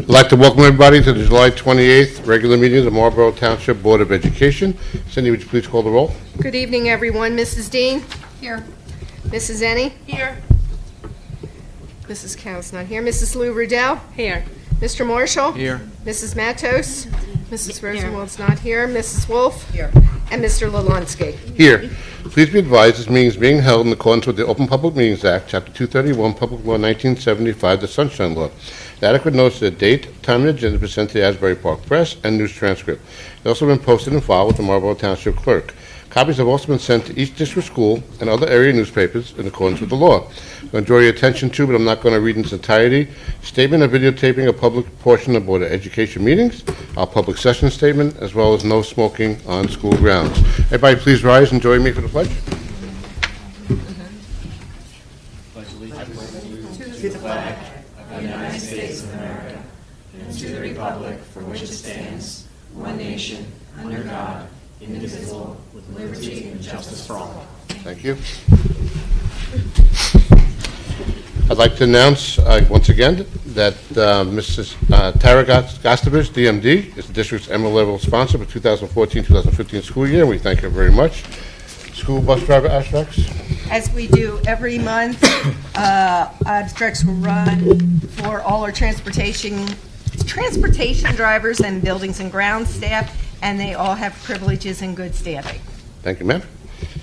I'd like to welcome everybody to the July 28th regular meeting of the Marlborough Township Board of Education. Cindy, would you please call the roll? Good evening, everyone. Mrs. Dean? Here. Mrs. Ennie? Here. Mrs. Cow's not here. Mrs. Lou Riddell? Here. Mr. Marshall? Here. Mrs. Matos? Mrs. Rosenwald's not here. Mrs. Wolf? Here. And Mr. Lalonsky. Here. Please be advised this meeting is being held in accordance with the Open Public Meetings Act, Chapter 231, Public Law 1975, the Sunshine Law. The adequate notice of the date, time, and agenda was sent to the Asbury Park Press and news transcript. It's also been posted and filed with the Marlborough Township Clerk. Copies have also been sent to each district school and other area newspapers in accordance with the law. I'm going to draw your attention to, but I'm not going to read in its entirety, statement of videotaping a public portion of Board of Education meetings, our public session statement, as well as no smoking on school grounds. Everybody please rise and join me for the pledge. To the flag of the United States of America and to the republic for which it stands, one nation, under God, indivisible, with liberty and justice for all. Thank you. I'd like to announce once again that Mrs. Tara Gostovich, DMD, is the district's Emerald Level sponsor for 2014-2015 school year. We thank her very much. School bus driver abstracts. As we do every month, abstracts will run for all our transportation drivers and buildings and grounds staff, and they all have privileges and good standing. Thank you, ma'am.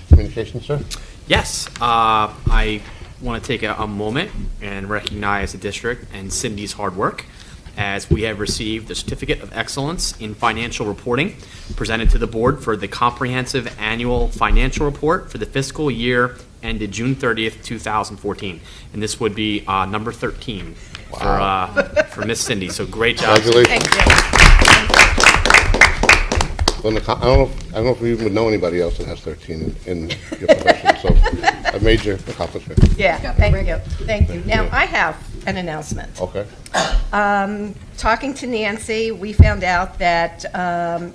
Communication, sir. Yes, I want to take a moment and recognize the district and Cindy's hard work, as we have received the Certificate of Excellence in Financial Reporting presented to the board for the comprehensive annual financial report for the fiscal year ended June 30th, 2014. And this would be number 13 for Miss Cindy. So great job. Congratulations. Thank you. Well, I don't know if we even know anybody else that has 13 in your profession, so a major accomplishment. Yeah, thank you. Thank you. Now, I have an announcement. Okay. Talking to Nancy, we found out that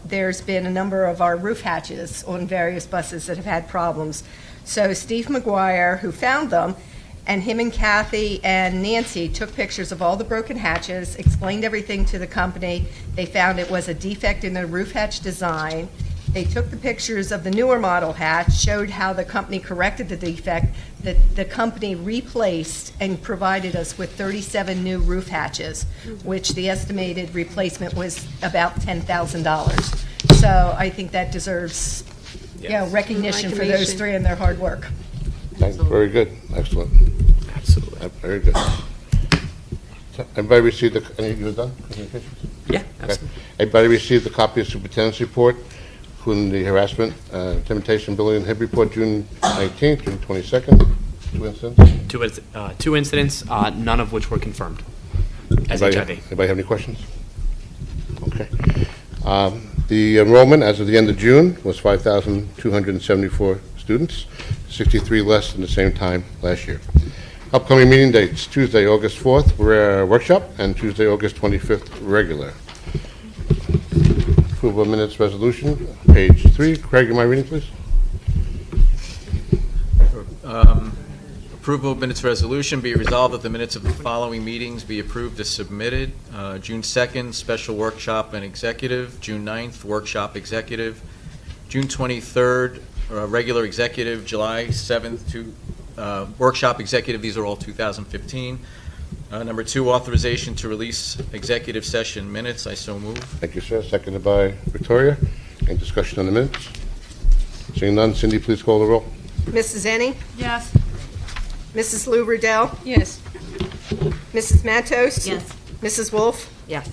there's been a number of our roof hatches on various buses that have had problems. So Steve McGuire, who found them, and him and Kathy and Nancy took pictures of all the broken hatches, explained everything to the company. They found it was a defect in the roof hatch design. They took the pictures of the newer model hatch, showed how the company corrected the defect, that the company replaced and provided us with 37 new roof hatches, which the estimated replacement was about $10,000. So I think that deserves recognition for those three and their hard work. Thanks. Very good. Excellent. Absolutely. Very good. So everybody received the, any of you done? Communications? Yeah, absolutely. Okay. Everybody received the copy of superintendent's report, including the harassment, intimidation, bullying, and hip report, June 19th, June 22nd. 2 incidents? Two incidents, none of which were confirmed as HIV. Anybody have any questions? Okay. The enrollment as of the end of June was 5,274 students, 63 less than the same time last year. Upcoming meeting dates: Tuesday, August 4th, we're workshop, and Tuesday, August 25th, regular. Approval of minutes resolution, page 3. Craig, am I reading, please? Approval of minutes resolution. Be resolved that the minutes of the following meetings be approved as submitted. June 2nd, special workshop and executive. June 9th, workshop executive. June 23rd, regular executive. July 7th, workshop executive. These are all 2015. Number 2, authorization to release executive session minutes. I so move. Thank you, sir. Seconded by Victoria. Any discussion on the minutes? Seeing none, Cindy, please call the roll. Mrs. Ennie? Yes. Mrs. Lou Riddell? Yes. Mrs. Matos? Yes. Mrs. Wolf? Yes.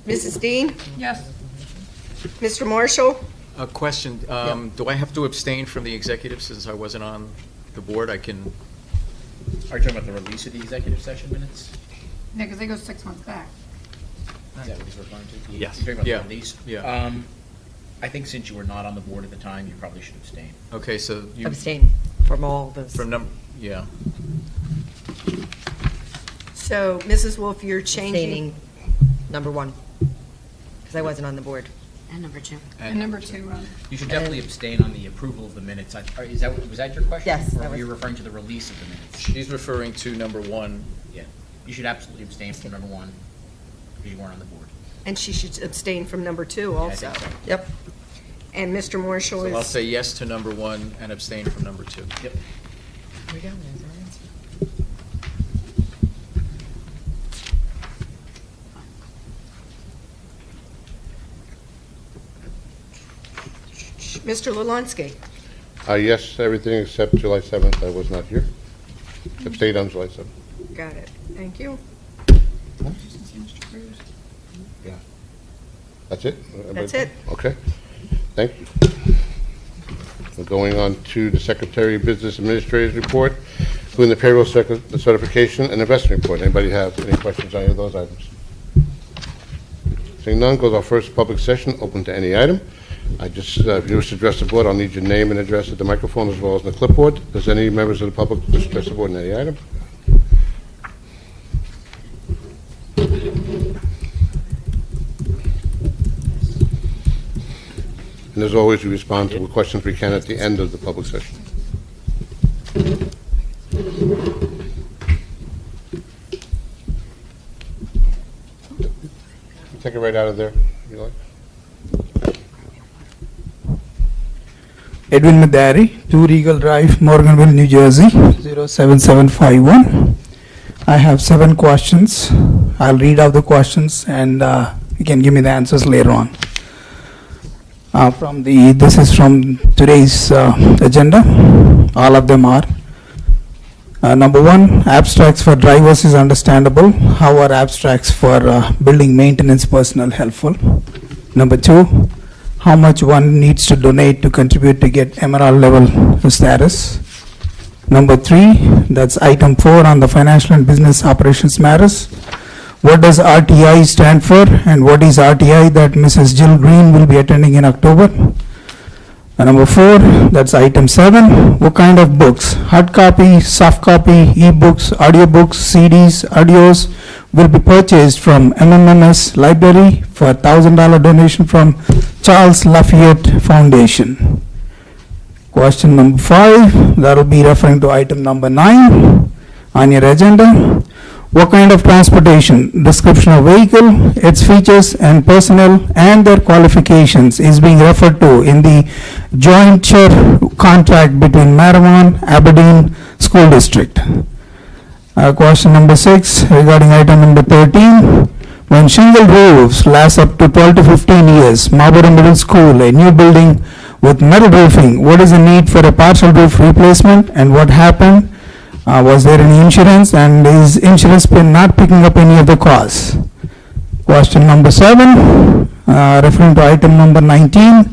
Mrs. Dean? Yes. Mr. Marshall? A question. Do I have to abstain from the executive since I wasn't on the board? I can. Are you talking about the release of the executive session minutes? Yeah, because they go 6 months back. Is that what he's referring to? Yes. You're talking Yeah. about the release? Yeah. I think since you were not on the board at the time, you probably should abstain. Okay, so you Abstain from all this. from number. Yeah. So, Mrs. Wolf, you're changing. Abstaining, number 1, because I wasn't on the board. And number 2. And number 2. You should definitely abstain on the approval of the minutes. Was that your question? Yes, Or that were was- you referring to the release of the minutes? She's referring to number 1. Yeah. You should absolutely abstain from number 1 because you weren't on the board. And she should abstain from number 2 also. I think so. Yep. And Mr. Marshall So I'll is, say yes to number 1 and abstain from number 2. Yep. Here we go. There's our answer. Mr. Lulansky. Yes, everything except July 7th. I was not here. Abstained on July 7th. Got it. Thank you. Yeah. That's it? That's it. Okay. Thank you. We're going on to the Secretary of Business Administrator's report, including the payroll certification and investment report. Anybody have any questions on any of those items? Seeing none, goes our first public session, open to any item. If you wish to address the board, I'll need your name and address at the microphone as well as the clipboard. Does any members of the public wish to address the board on any item? And as always, we respond to questions we can at the end of the public session. Take it right out of there, if you like. Edwin Madari, 2 Regal Drive, Morganville, New Jersey, 07751. I have 7 questions. I'll read out the questions and you can give me the answers later on. This is from today's agenda. All of them are. Number 1, abstracts for drivers is understandable. How are abstracts for building maintenance personnel helpful? Number 2, how much one needs to donate to contribute to get emerald level status? Number 3, that's item 4 on the financial and business operations matters. What does RTI stand for, and what is RTI that Mrs. Jill Green will be attending in October? Number 4, that's item 7. What kind of books, hard copy, soft copy, e-books, audiobooks, CDs, audios will be purchased from MMMS Library for $1,000 donation from Charles Lafayette Foundation? Question number 5, that will be referring to item number 9 on your agenda. What kind of transportation, description of vehicle, its features and personnel and their qualifications is being referred to in the jointure contract between Maramon, Aberdeen School District? Question number 6 regarding item number 13. When shingle roofs last up to 12 to 15 years, Marlborough Middle School, a new building with metal roofing, what is the need for a partial roof replacement and what happened? Was there any insurance, and is insurance not picking up any of the costs? Question number 7, referring to item number 19,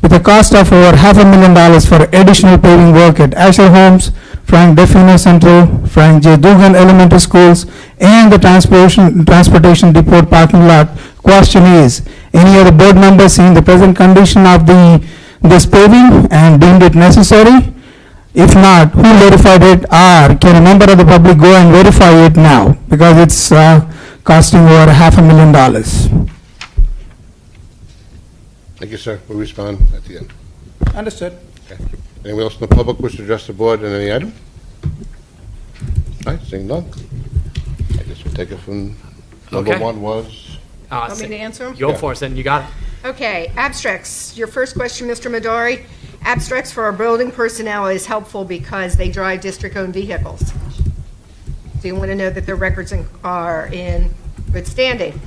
with a cost of over $500,000 for additional paving work at Asher Homes, Frank Defino Central, Frank J. Dugan Elementary Schools, and the Transportation Depot parking lot. Question is, any other board members seen the present condition of this paving and deemed it necessary? If not, who verified it, or can a member of the public go and verify it now? Because it's costing over $500,000. Thank you, sir. We'll respond at the end. Understood. Okay. Anyone else in the public wish to address the board on any item? All right, seeing none. I guess we'll take it from number Okay. 1 was... Want me to answer them? Go for it, then you got it. Okay, abstracts. Your first question, Mr. Madari. Abstracts for our building personnel is helpful because they drive district-owned vehicles. So you want to know that their records are in good standing.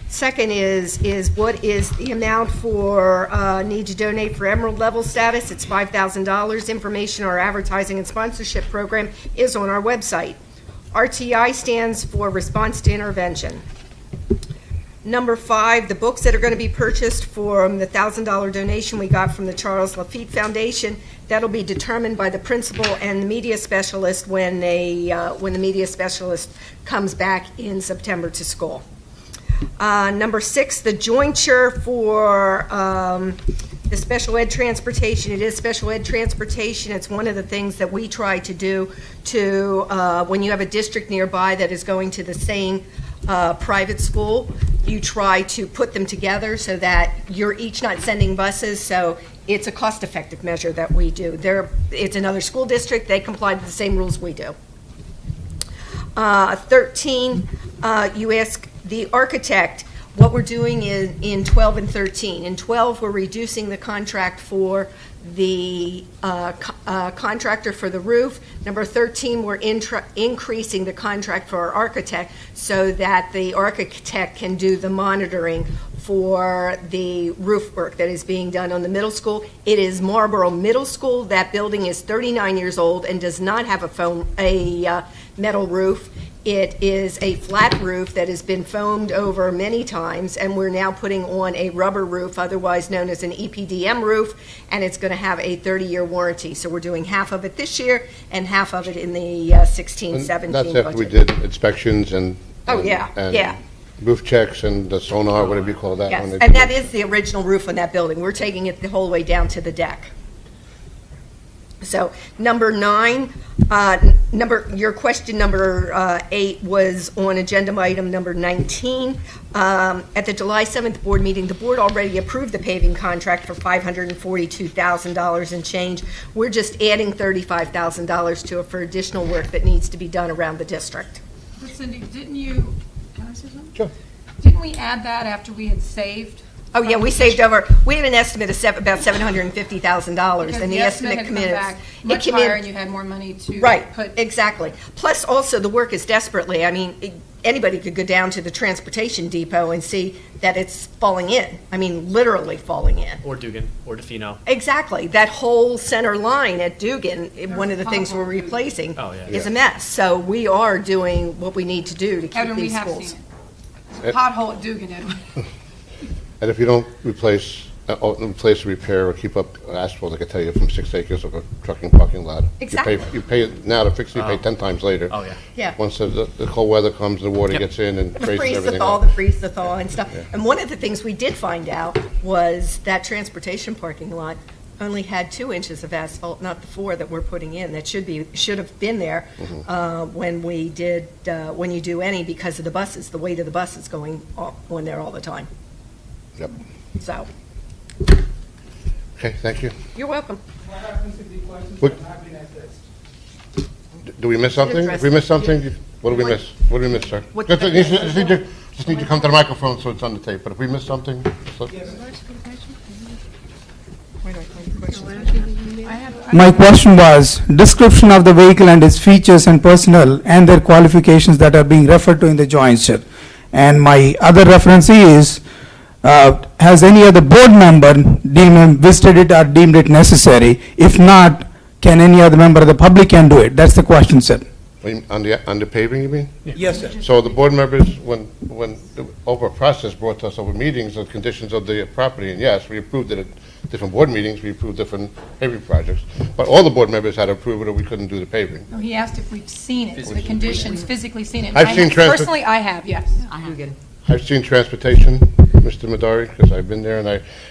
Second is what is the amount for need to donate for Emerald level status? It's $5,000. Information on our advertising and sponsorship program is on our website. RTI stands for Response to Intervention. Number 5, the books that are going to be purchased from the $1,000 donation we got from the Charles Lafayette Foundation, that'll be determined by the principal and the media specialist when the media specialist comes back in September to school. Number 6, the jointure for the special ed transportation. It is special ed transportation. It's one of the things that we try to do to when you have a district nearby that is going to the same private school, you try to put them together so that you're each not sending buses, so it's a cost-effective measure that we do. It's another school district. They comply to the same rules we do. 13, you ask the architect what we're doing in 12 and 13. In 12, we're reducing the contract for the contractor for the roof. Number 13, we're increasing the contract for our architect so that the architect can do the monitoring for the roof work that is being done on the middle school. It is Marlboro Middle School. That building is 39 years old and does not have a metal roof. It is a flat roof that has been foamed over many times, and we're now putting on a rubber roof, otherwise known as an EPDM roof, and it's going to have a 30-year warranty. So we're doing half of it this year and half of it in the 16-17 budget. That's after we did inspections and... Oh, yeah, and yeah. Roof checks and the sonar, whatever you call that. Yes, when they and do that is the original roof on that building. We're taking it the whole way down to the deck. So number 9, your question number 8 was on agenda item number 19. At the July 7th board meeting, the board already approved the paving contract for $542,000 and change. We're just adding $35,000 to it for additional work that needs to be done around the district. But Cindy, didn't you, can I say something? Sure. Didn't we add that after we had saved? Oh, yeah, we saved over, we had an estimate of about $750,000, Because and the estimate had came come in. back much came in- higher and you had more money to Right, put. exactly. Plus, also, the work is desperately, I mean, anybody could go down to the transportation depot and see that it's falling in. I mean, literally falling in. Or Dugan, or DeFino. Exactly. That whole center line at Dugan, one of the things we're pothole at Dugan. replacing Oh, yeah. is a mess. So we are doing what we need to do to keep Edwin, we these have schools. seen it. Pothole at Dugan, Edwin. And if you don't replace repair, or keep up asphalt, I can tell you, from 6 acres of a trucking parking lot. Exactly. You pay it now to fix it, you pay 10 times later. Oh, yeah. Yeah. Once the cold weather comes, the water Yep. gets in and The raises freeze, the everything thaw, up. the freeze, the thaw and stuff. And one of the things we did find out was that transportation parking lot only had 2 inches of asphalt, not the 4 that we're putting in. That should have been there when we did, when you do any, because of the buses, the weight of the buses going on there all the time. Yep. So, Okay, thank you. you're welcome. What happens if the questions What- have not been addressed? Do we miss something? If we miss something, what do we miss? What do we miss, sir? What- Just need to come to the microphone so it's on the tape, but if we miss something, just let- My question was, description of the vehicle and its features and personnel and their qualifications that are being referred to in the jointure. And my other reference is, has any other board member visited it or deemed it necessary? If not, can any other member of the public can do it? That's the question, sir. on the paving, you mean? Yes, sir. So the board members, when the over process brought to us over meetings, the conditions of the property, and yes, we approved it at different board meetings, we approved different paving projects, but all the board members had to approve it or we couldn't do the paving. No, he asked if we've seen it, the conditions, physically seen it. I've I seen have- transport- Personally, I have, yes. Dugan. I've seen transportation, Mr. Madari, because I've been there,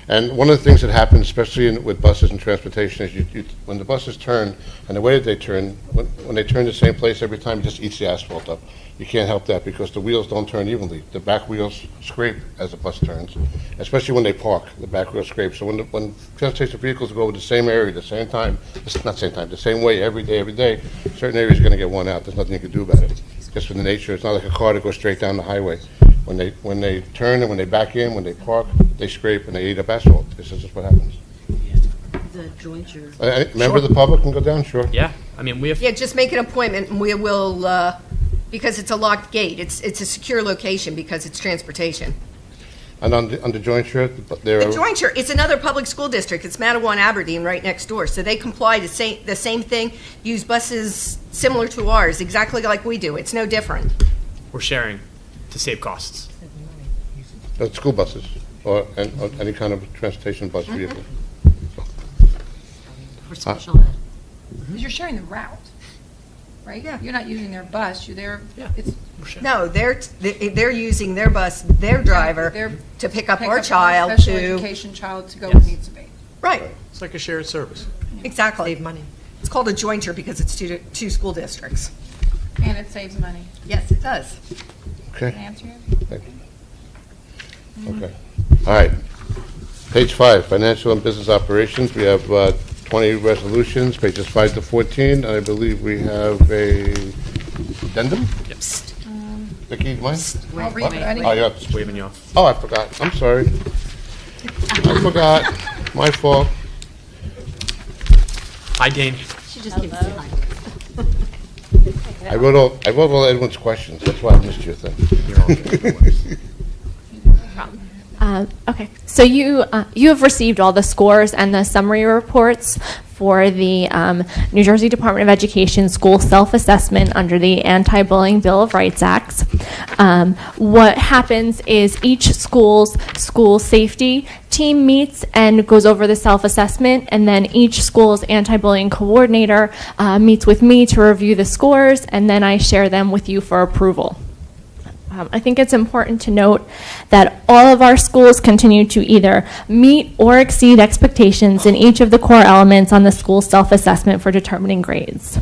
and one of the things that happens, especially with buses and transportation, is when the buses turn, and the way that they turn, when they turn the same place every time, it just eats the asphalt up. You can't help that because the wheels don't turn evenly. The back wheels scrape as the bus turns, especially when they park, the back wheels scrape. So when transportation vehicles go over the same area, the same time, the same way every day, certain areas are going to get worn out. There's nothing you can do about it. Just for the nature, it's not like a car that goes straight down the highway. When they turn and when they back in, when they park, they scrape and they eat up asphalt. This is just what happens. The jointure. Member of the public can go down, sure. Yeah, I mean, we have, Yeah, just make an appointment, and we will, because it's a locked gate, it's a secure location because it's transportation. And on the jointure, there The are... jointure, it's another public school district, it's Matawan Aberdeen right next door, so they comply to the same thing, use buses similar to ours, exactly like we do, it's no different. we're sharing to save costs. School buses or any kind of transportation bus vehicle. For special ed. Because you're sharing the route, right? Yeah. You're not using their bus, you're there, Yeah. it's. We're sharing. No, they're using their bus, their driver, They're- to pick up pick our up child Special to, education child to go Yes. where it needs to be. right, It's like a shared service. exactly. Save money. It's called a jointure because it's two school districts. And it saves money. Yes, it does. Can I Okay, answer you? thank you. Okay, all right. Page 5, financial and business operations. We have 20 resolutions, pages 5 to 14. I believe we have a addendum? Yep. Vicki, mine? I'll read it. I Oh, didn't- yeah. Just waving you off. Oh, I forgot. I'm sorry. I forgot. My fault. Hi, Dane. She just keeps behind. I wrote all Edwin's questions. That's why I missed your thing. You're okay. Okay, so you have received all the scores and the summary reports for the New Jersey Department of Education school self-assessment under the Anti-Bullying Bill of Rights Act. What happens is each school's school safety team meets and goes over the self-assessment, and then each school's anti-bullying coordinator meets with me to review the scores, and then I share them with you for approval. I think it's important to note that all of our schools continue to either meet or exceed expectations in each of the core elements on the school self-assessment for determining grades.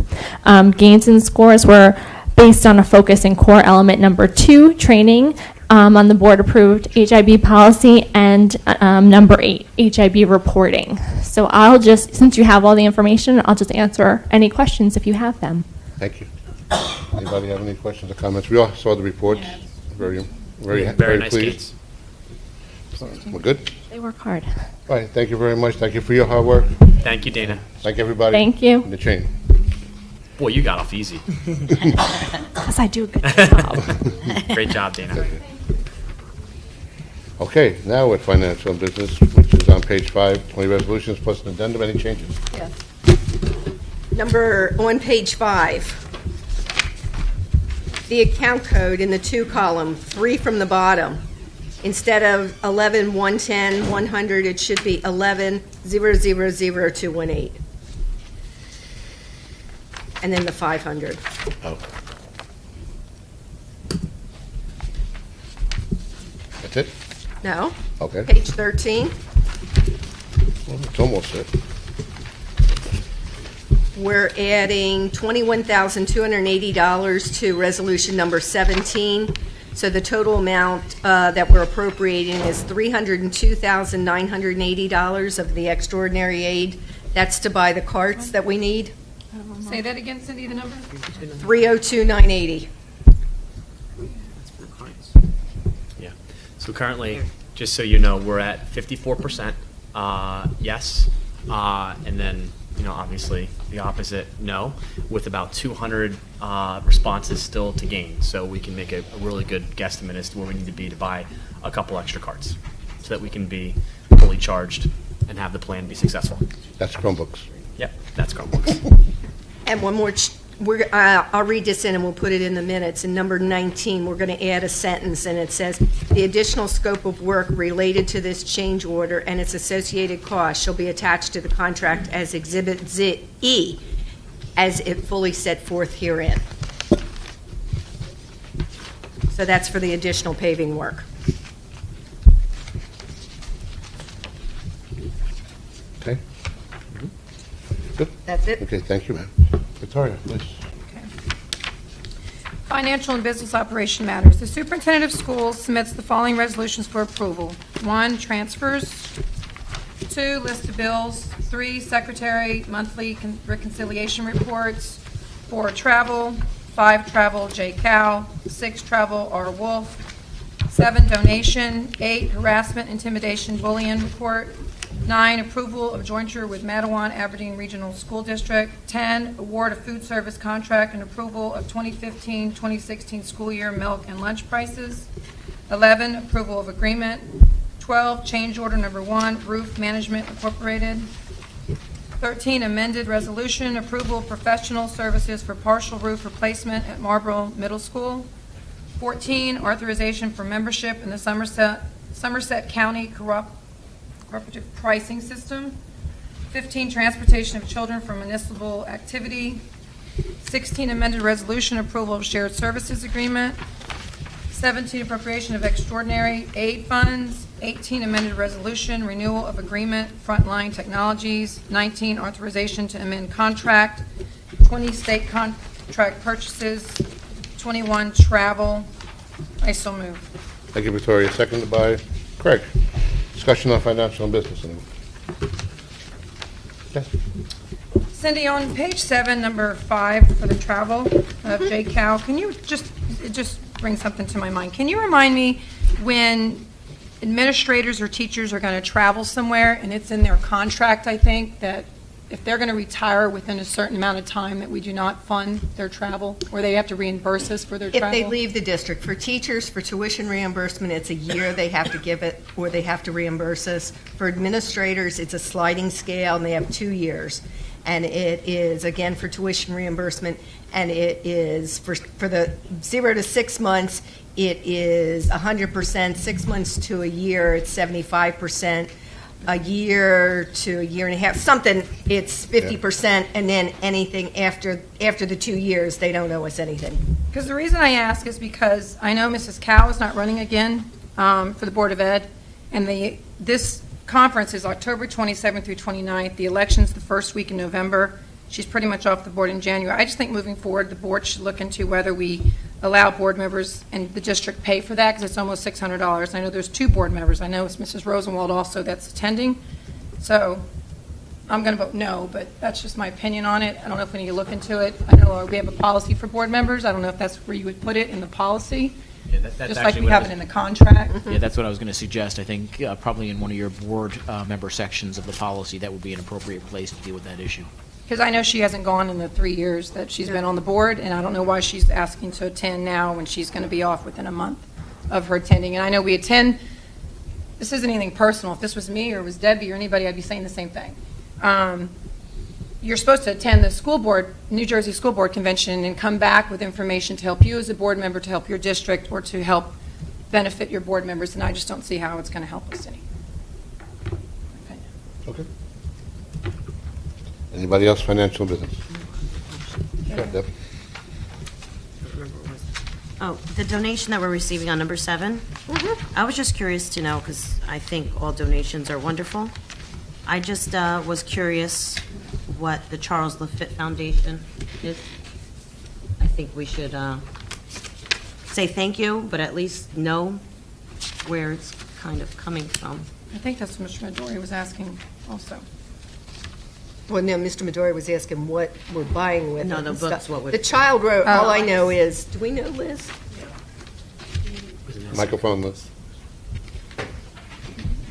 Gains in scores were based on a focus in core element number 2, training, on the board-approved HIB policy, and number 8, HIB reporting. So I'll just, since you have all the information, I'll just answer any questions if you have them. Thank you. Anybody have any questions or comments? We all saw the reports. Very, very, Very nice pleased. gains. We're good? They work hard. All right, thank you very much. Thank you for your hard work. Thank you, Dana. Thank everybody. Thank you. In the chain. Boy, you got off easy. Because I do a good job. Great job, Dana. Okay, now with financial and business, which is on page 5, 20 resolutions plus an addendum. Any changes? Yes. On page 5, the account code in the 2 column, 3 from the bottom. Instead of 11-110-100, it should be 11-000-218. And then the 500. Oh. That's it? No? Okay. Page 13. Well, it's almost it. We're adding $21,280 to resolution number 17. So the total amount that we're appropriating is $302,980 of the extraordinary aid. That's to buy the carts that we need. Say that again, Cindy, the number? 302,980. Yeah. So currently, just so you know, we're at 54% yes, and then, obviously the opposite, no, with about 200 responses still to gain. So we can make a really good guesstimate as to where we need to be to buy a couple extra carts so that we can be fully charged and have the plan be successful. That's Chromebooks. Yep, that's Chromebooks. And one more, I'll read this in and we'll put it in the minutes. In number 19, we're going to add a sentence, and it says, the additional scope of work related to this change order and its associated costs shall be attached to the contract as Exhibit E, as it fully set forth herein. So that's for the additional paving work. Okay? Good? That's it. Okay, thank you, ma'am. Victoria, please. Financial and business operation matters. The superintendent of schools submits the following resolutions for approval. 1, transfers. 2, list of bills. 3, secretary monthly reconciliation reports. 4, travel. 5, travel, J. Cow. 6, travel, R. Wolf. 7, donation. 8, harassment, intimidation, bullying report. 9, approval of jointure with Matawan Aberdeen Regional School District. 10, award of food service contract and approval of 2015-2016 school year milk and lunch prices. 11, approval of agreement. 12, change order number 1, Roof Management Incorporated. 13, amended resolution, approval of professional services for partial roof replacement at Marlboro Middle School. 14, authorization for membership in the Somerset County Cooperative Pricing System. 15, transportation of children for municipal activity. 16, amended resolution, approval of shared services agreement. 17, appropriation of extraordinary aid funds. 18, amended resolution, renewal of agreement, Frontline Technologies. 19, authorization to amend contract. 20, state contract purchases. 21, travel. I so move. Thank you, Victoria. Seconded by Craig. Discussion on financial and business. Yes. Cindy, on page 7, number 5 for the travel of J. Cow, can you just bring something to my mind. Can you remind me when administrators or teachers are going to travel somewhere, and it's in their contract, I think, that if they're going to retire within a certain amount of time, that we do not fund their travel, or they have to reimburse us for their If travel? they leave the district. For teachers, for tuition reimbursement, it's a year they have to give it, or they have to reimburse us. For administrators, it's a sliding scale, and they have 2 years. And it is, again, for tuition reimbursement, and it is, for the 0 to 6 months, it is 100%, 6 months to a year, it's 75%. A year to a year and a half, something, it's 50%, and then anything after the 2 years, they don't owe us anything. Because the reason I ask is because I know Mrs. Cow is not running again for the Board of Ed, and this conference is October 27th through 29th. The election's the first week in November. She's pretty much off the board in January. I just think moving forward, the board should look into whether we allow board members and the district pay for that, because it's almost $600. I know there's 2 board members. I know it's Mrs. Rosenwald also that's attending. So I'm going to vote no, but that's just my opinion on it. I don't know if we need to look into it. I know we have a policy for board members. I don't know if that's where you would put it in the policy, Yeah, that's just like actually we what have I it was- in the contract. Yeah, that's what I was going to suggest. I think probably in one of your board member sections of the policy, that would be an appropriate place to deal with that issue. Because I know she hasn't gone in the 3 years that she's been on the board, and I don't know why she's asking to attend now when she's going to be off within a month of her attending. And I know we attend, this isn't anything personal. If this was me or it was Debbie or anybody, I'd be saying the same thing. You're supposed to attend the school board, New Jersey School Board Convention, and come back with information to help you as a board member, to help your district, or to help benefit your board members, and I just don't see how it's going to help us any. Okay. Anybody else financial business? Sure, Deb. Oh, the donation that we're receiving on number 7, I was just curious to know, because I think all donations are wonderful. I just was curious what the Charles Lafitte Foundation is. I think we should say thank you, but at least know where it's kind of coming from. I think that's what Mr. Midori was asking also. Well, no, Mr. Midori was asking what we're buying with No, it the and books, stuff. what would- The child wrote, all I Oh. know is, do we know, Liz? Microphone, Liz.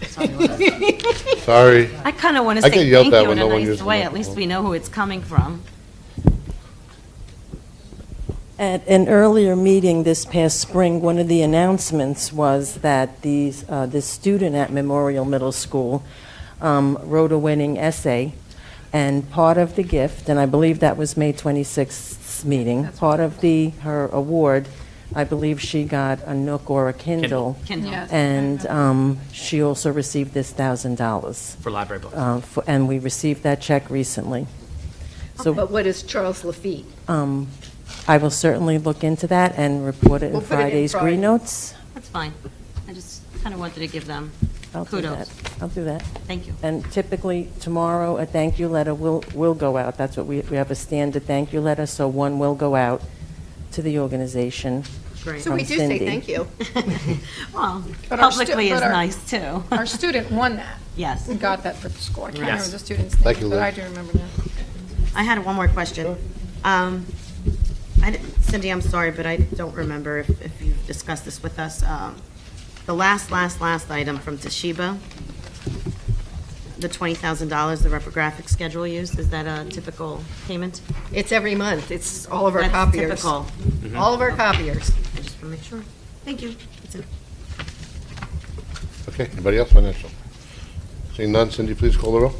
Sorry. Sorry. I kind of want to I say get yelled thank at you when in a no one nice uses the way. At least microphone. we know who it's coming from. At an earlier meeting this past spring, one of the announcements was that this student at Memorial Middle School wrote a winning essay, and part of the gift, and I believe that was May 26th meeting, part of her award, I believe she got a Nook or a Kindle. Kindle. Yes. And she also received this $1,000. For library books. And we received that check recently. So But what is Charles Lafitte? I will certainly look into that and report it in We'll put it in Friday's Friday. Green Notes. That's fine. I just kind of wanted to give them I'll do kudos. that. I'll do that. Thank you. And typically, tomorrow, a thank you letter will go out. That's what we have, a standard thank you letter, so one will go out to the organization. Great. So we From do say Cindy. thank you. Well, But our publicly stu- is but our- nice, too. Our student won that. Yes. And got that for the school. I can't Yes. remember the student's Thank name, you, but Liz. I do remember that. I had one more question. Cindy, I'm sorry, but I don't remember if you've discussed this with us. The last item from Toshiba, the $20,000, the reprographic schedule used, is that a typical payment? It's every month. It's all of our That's copiers. typical. All of our copiers. I just want to make sure. Thank you. That's it. Okay, anybody else financial? Seeing none, Cindy, please call the roll.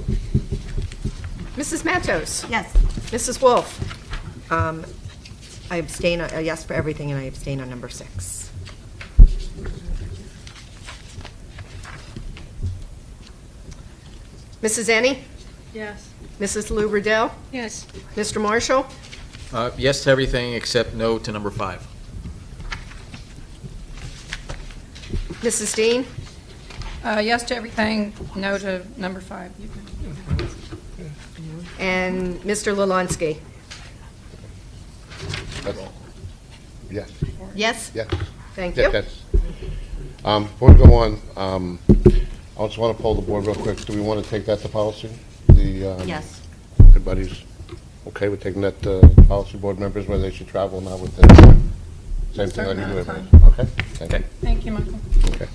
Mrs. Matos? Yes. Mrs. Wolf? I abstain, a yes for everything, and I abstain on number 6. Mrs. Ennie? Yes. Mrs. Lou Riddell? Yes. Mr. Marshall? Yes to everything except no to number 5. Mrs. Dean? Yes to everything, no to number 5. You can- And Mr. Lalonsky? Yes. Yes? Yes. Thank Yes, you. yes. Before we go on, I just want to poll the board real quick. Do we want to take that to policy? Yes. Everybody's okay with taking that to policy, board members, whether they should travel or not with them? Same thing like you do Certain every amount Okay, thank you. Thank you, Michael. Okay.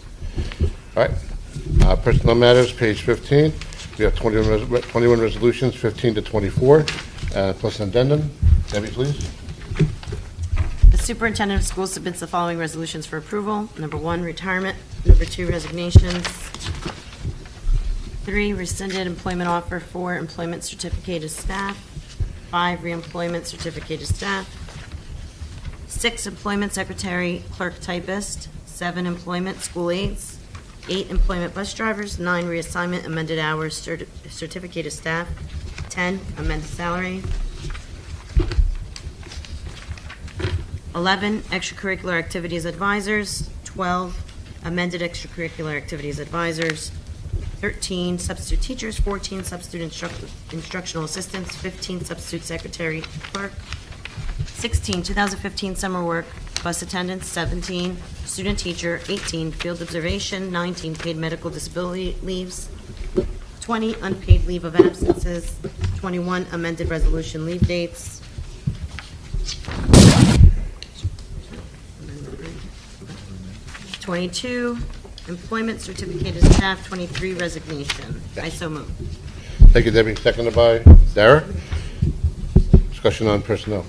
All right. Personnel matters, page 15. We have 21 resolutions, 15 to 24, plus an addendum. Debbie, please. The superintendent of schools submits the following resolutions for approval. Number 1, retirement. Number 2, resignations. 3, rescinded employment offer. 4, employment certificated staff. 5, reemployment certificated staff. 6, employment secretary, clerk typist. 7, employment school aides. 8, employment bus drivers. 9, reassignment amended hours certificated staff. 10, amended salary. 11, extracurricular activities advisors. 12, amended extracurricular activities advisors. 13, substitute teachers. 14, substitute instructional assistants. 15, substitute secretary clerk. 16, 2015 summer work bus attendants. 17, student teacher. 18, field observation. 19, paid medical disability leaves. 20, unpaid leave of absences. 21, amended resolution leave dates. 22, employment certificated staff. 23, resignation. I so move. Thank you, Debbie. Seconded by Dara. Discussion on personnel.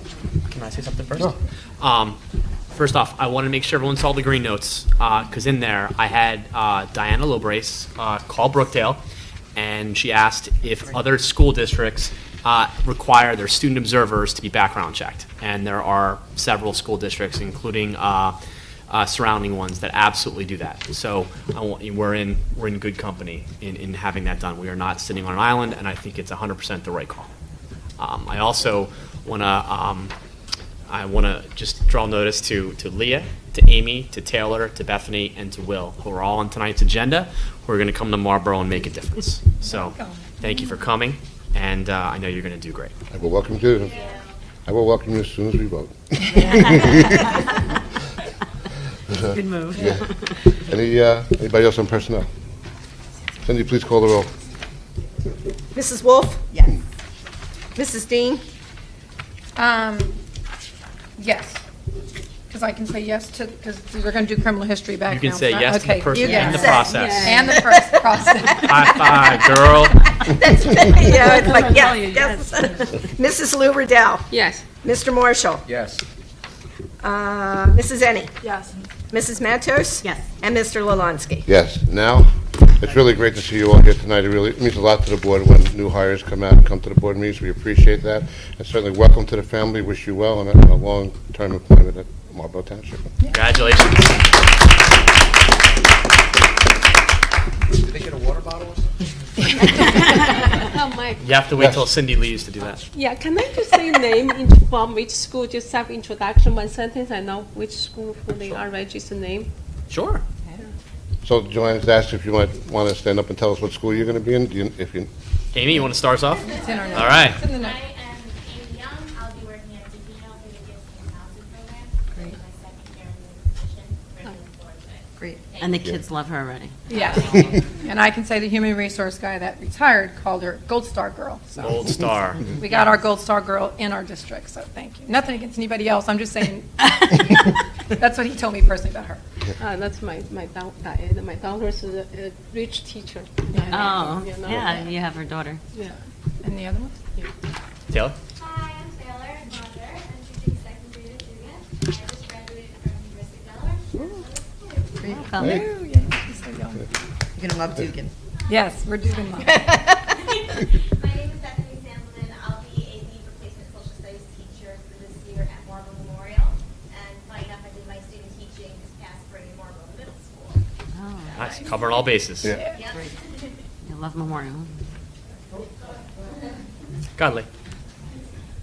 Can I say something first? Sure. First off, I want to make sure everyone saw the green notes, because in there I had Diana Lobrace call Brookdale, and she asked if other school districts require their student observers to be background checked. And there are several school districts, including surrounding ones, that absolutely do that. So we're in good company in having that done. We are not sitting on an island, and I think it's 100% the right call. I also want to just draw notice to Leah, to Amy, to Taylor, to Bethany, and to Will, who are all on tonight's agenda, who are going to come to Marlboro and make a difference. So thank you for coming, and I know you're going to do great. I will welcome you. I will welcome you as soon as we vote. Good move. Yeah. Anybody else on personnel? Cindy, please call the roll. Mrs. Wolf? Yes. Mrs. Dean? Yes. Because I can say yes to, because we're going to do criminal history back You can now. say yes to the person you can and the say process. And the first process. High five, girl. Yeah, it's like, yes. Mrs. Lou Riddell? Yes. Mr. Marshall? Yes. Mrs. Ennie? Yes. Mrs. Matos? Yes. And Mr. Lalansky? Yes. Now, it's really great to see you all here tonight. It means a lot to the board when new hires come out and come to the board meetings. We appreciate that. And certainly welcome to the family. Wish you well and a long-term employment at Marlboro Township. Congratulations. Did they get a water bottle or something? Mike. You have to wait till Cindy leaves to do that. Yeah, can I just say name from which school, just self-introduction, one sentence, I know which school who they are registered name? Sure. So Joanne's asked if you might want to stand up and tell us what school you're going to be in. Amy, you want to start us off? It's in our notes. All right. It's in the notes. I am Amy Young. I'll be working at Divino for the Gifts and Housing Program. Great. My second year in the position. Really looking forward to it. Great. And the kids love her already. Yes. And I can say the human resource guy that retired called her Gold Star Girl. So Gold star. we got our Gold Star Girl in our district, so thank you. Nothing against anybody else. I'm just saying that's what he told me personally about her. That's my daughter. My daughter is a rich teacher. Oh, You know? yeah, you have her daughter. Yeah. And the other one? Taylor? Hi, I'm Taylor Mother. I'm teaching second grade at Dugan. I just graduated from University of Delaware. Welcome. You're going to love Dugan. Yes, we're doing My that. name is Bethany Sambleman. I'll be a lead replacement social studies teacher for this year at Marlboro Memorial. And funny enough, I did my student teaching this past spring at Marlboro Middle School. Nice. Covering all bases. Yeah. Yep. I love Memorial. Godly.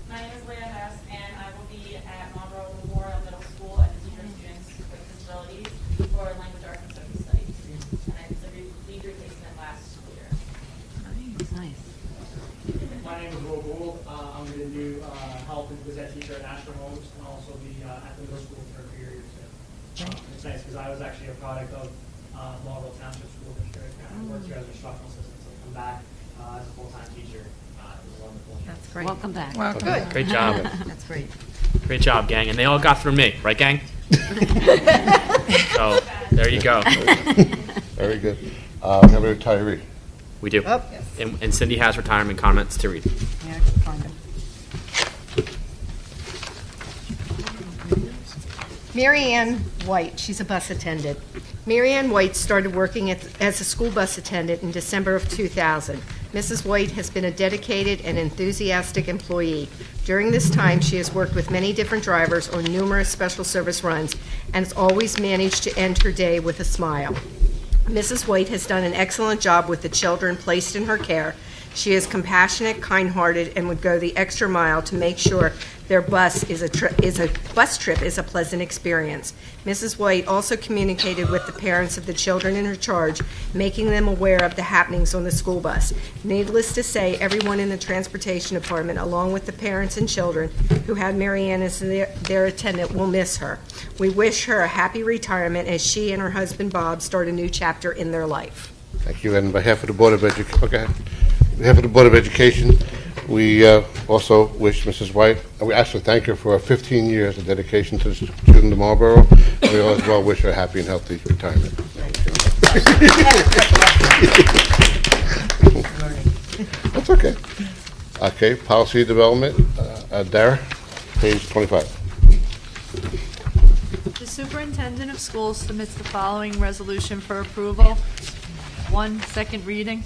My name is Leah Hess, and I will be at Marlboro Memorial Middle School as a teacher of students with disabilities for language arts and social studies. And I was a lead replacement last school year. Nice. My name is Will Gould. I'm going to do health and phys ed teacher at Astor Homes and also be at the middle school for a few years. It's nice because I was actually a product of Marlboro Township School District. I worked here as an instructional assistant, so come back as a full-time teacher. It was wonderful. That's great. Welcome back. Well, Good. Great job. That's great. Great job, gang. And they all got through me, right, gang? So, there you go. Very good. We have a retiree. We do. Oh, yes. And Cindy has retirement comments to read. Yeah, I can find them. Mary Ann White, she's a bus attendant. Mary Ann White started working as a school bus attendant in December of 2000. Mrs. White has been a dedicated and enthusiastic employee. During this time, she has worked with many different drivers on numerous special service runs and has always managed to end her day with a smile. Mrs. White has done an excellent job with the children placed in her care. She is compassionate, kind-hearted, and would go the extra mile to make sure their bus trip is a pleasant experience. Mrs. White also communicated with the parents of the children in her charge, making them aware of the happenings on the school bus. Needless to say, everyone in the transportation department, along with the parents and children who had Mary Ann as their attendant, will miss her. We wish her a happy retirement as she and her husband Bob start a new chapter in their life. Thank you. And on behalf of the Board of Education, we also wish Mrs. White, we actually thank her for her 15 years of dedication to the student of Marlboro, and we all as well wish her a happy and healthy retirement. That's okay. Okay, policy development, Dara, page 25. The superintendent of schools submits the following resolution for approval. 1, second reading.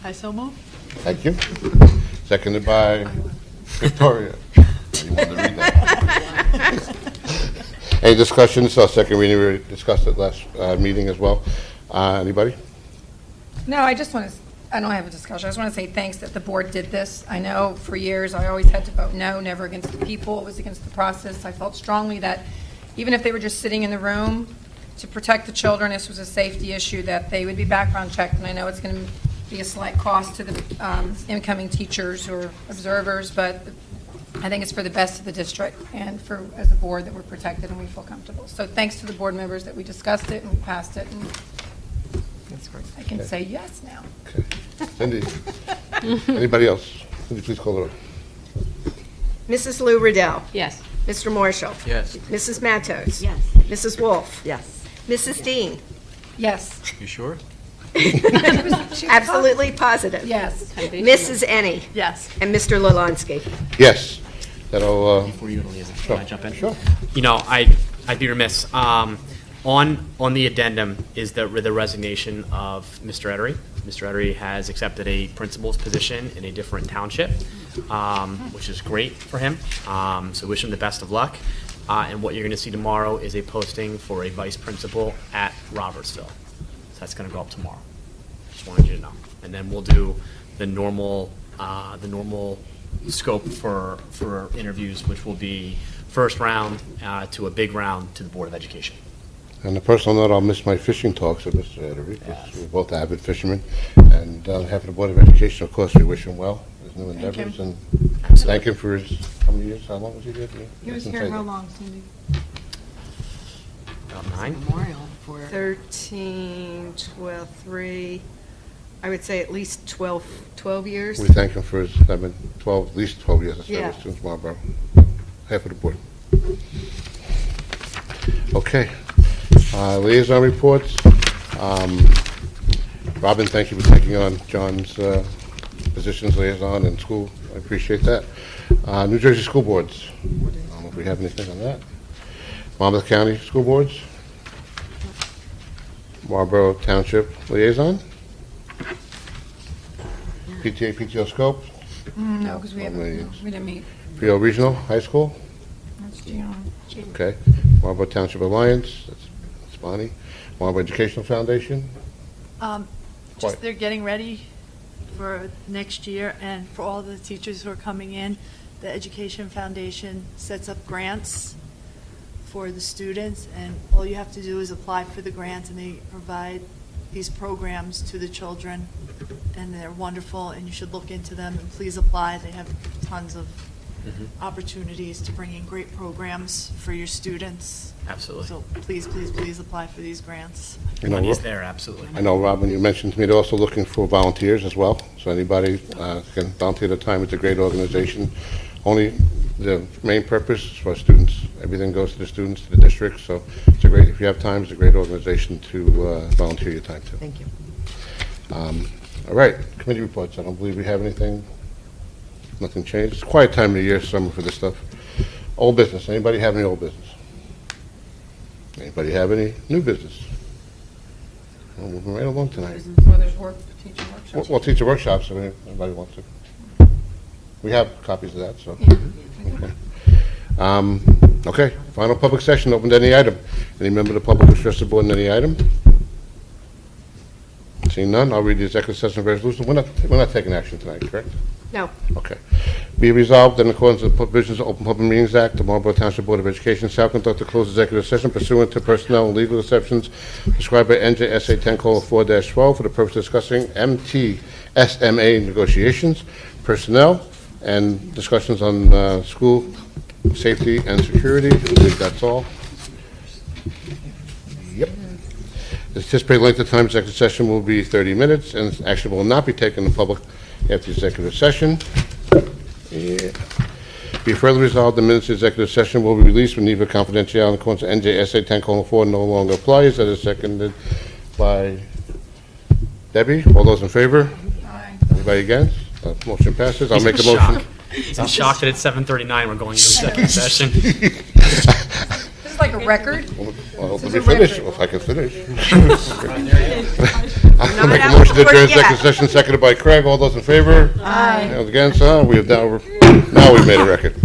I so move. Thank you. Seconded by Victoria. You wanted to read that. Any discussion? This is our second reading. We discussed it last meeting as well. Anybody? No, I don't have a discussion. I just want to say thanks that the board did this. I know for years I always had to vote no, never against the people. It was against the process. I felt strongly that even if they were just sitting in the room to protect the children, this was a safety issue, that they would be background checked. And I know it's going to be a slight cost to the incoming teachers or observers, but I think it's for the best of the district and for, as a board, that we're protected and we feel comfortable. So thanks to the board members that we discussed it and we passed it, and That's great. I can say yes now. Okay. Cindy? Anybody else? Cindy, please call the roll. Mrs. Lou Riddell. Yes. Mr. Marshall. Yes. Mrs. Matos. Yes. Mrs. Wolf. Yes. Mrs. Dean. Yes. You sure? Absolutely positive. Yes. Mrs. Ennie. Yes. And Mr. Lalansky. Yes. That'll, Before you, Liaison, sure. can I jump in? Sure. You know, I'd be remiss. On the addendum is the resignation of Mr. Edery. Mr. Edery has accepted a principal's position in a different township, which is great for him. So wish him the best of luck. And what you're going to see tomorrow is a posting for a vice principal at Robertsville. So that's going to go up tomorrow. Just wanted you to know. And then we'll do the normal scope for interviews, which will be first round to a big round to the Board of Education. On a personal note, I'll miss my fishing talks with Mr. Edery, because we're both avid fishermen. And on behalf of the Board of Education, of course, we wish him well, his new endeavors, and thank him for his, how many years, how long was he there? He was here how long, Cindy? About 9. Memorial for 13, 12, 3, I would say at least 12 years. We thank him for his, at least 12 years of Yeah. service to Marlboro. Half of the board. Okay. Liaison reports. Robin, thank you for taking on John's position as liaison in school. I appreciate that. New Jersey School Boards. I don't know if we have anything on that. Monmouth County School Boards. Marlboro Township Liaison. PTA, PTO Scope. No, because we meetings. didn't meet. Prio Regional High School. That's Gino. Okay. Marlboro Township Alliance. That's Bonnie. Marlboro Educational Foundation. Just Quiet. they're getting ready for next year, and for all the teachers who are coming in, the Education Foundation sets up grants for the students, and all you have to do is apply for the grants, and they provide these programs to the children, and they're wonderful, and you should look into them, and please apply. They have tons of opportunities to bring in great programs for your students. Absolutely. So please, please, please apply for these grants. Money's there, absolutely. I know, Robin, you mentioned to me they're also looking for volunteers as well. So anybody can volunteer their time. It's a great organization. Only the main purpose is for students. Everything goes to the students, to the district, so it's a great, if you have time, it's a great organization to volunteer your time to. Thank you. All right, committee reports. I don't believe we have anything. Nothing changed. It's a quiet time of the year, summer for this stuff. Old business. Anybody have any old business? Anybody have any new business? We're moving right along tonight. So there's teacher workshops. Well, teacher workshops, if anybody wants to. We have copies of that, so. Okay. Okay, final public session, open to any item. Any member of the public wish to address the board on any item? Seeing none, I'll read the executive session resolution. We're not taking action tonight, correct? No. Okay. Be resolved in accordance with the provisions of the Open Public Meetings Act, the Marlborough Township Board of Education shall conduct a closed executive session pursuant to personnel and legal exceptions prescribed by NJSA 10:4-12 for the purpose of discussing MTSMA negotiations, personnel, and discussions on school safety and security. I think that's all. Yep. The anticipated length of time executive session will be 30 minutes, and action will not be taken in public after the executive session. Yeah. Be further resolved, the minutes of the executive session will be released when need for confidentiality in accordance with NJSA 10:4 no longer applies. That is seconded by Debbie. All those in favor? Aye. Anybody against? Motion passes. I'll He's make a in motion. shock. He's in shock that it's 7:39. We're going into executive session. This is like a record. Well, This let me is a finish, record. if I can finish. I'll make a motion to adjourn executive session, seconded by Craig. All those in favor? Aye. Those against? We've now made a record.